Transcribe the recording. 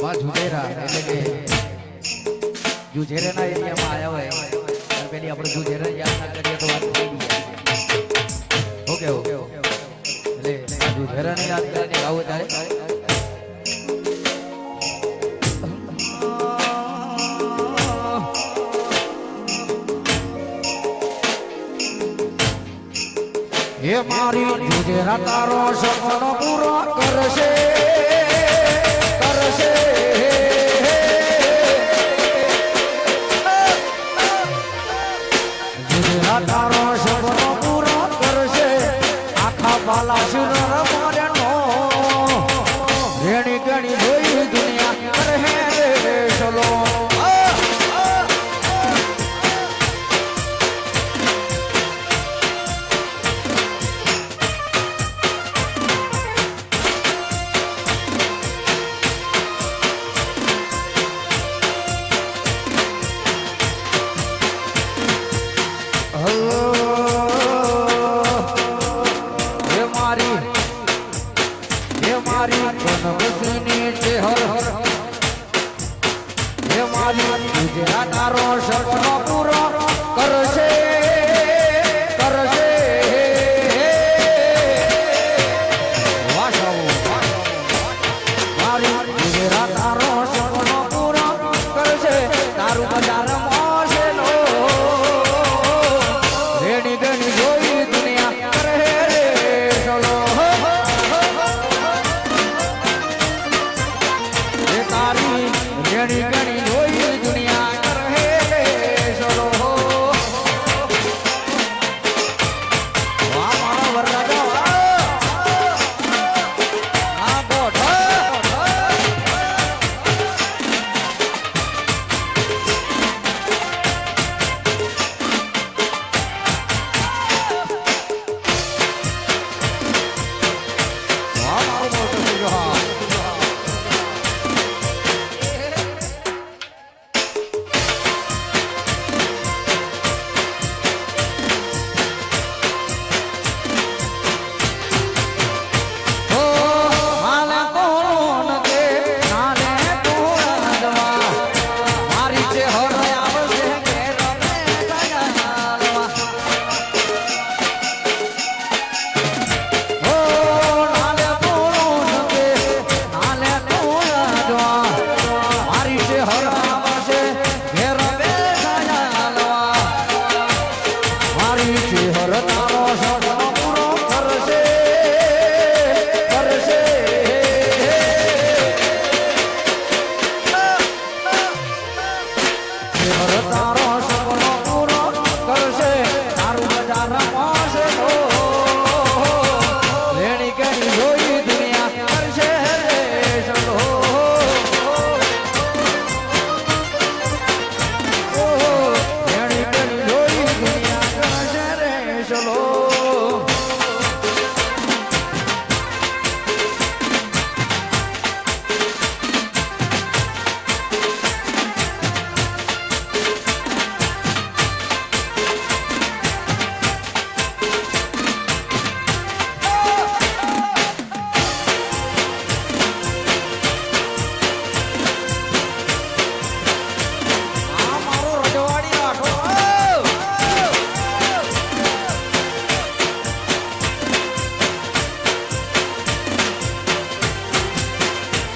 માં જુજેરા એટલે કે જુજેરાના એરિયામાં આવ્યા હોય અને પેલી આપણે જુજેરા યાદ ના કરીએ તો વાત થઈ ગઈ. ઓકે એટલે જુજેરાને યાદ કરીને ગાવું ત્યારે એ મારી જુજેરા તારો સપનો પૂરો કરશે કરશે જુજેરા તારો સપનો પૂરો કરશે આખા બાલાસુર મારે નો રેણી ગણી જોઈ દુનિયા કરે રે ચલો તારો સપનો પૂરો કરશે કરશે મારી ગુજરાત તારો સપનો પૂરો કરશે તારું બજાર મોશે નો રેડી ગણી જોઈ દુનિયા કરે રે ચલો તારી રેડી ગણી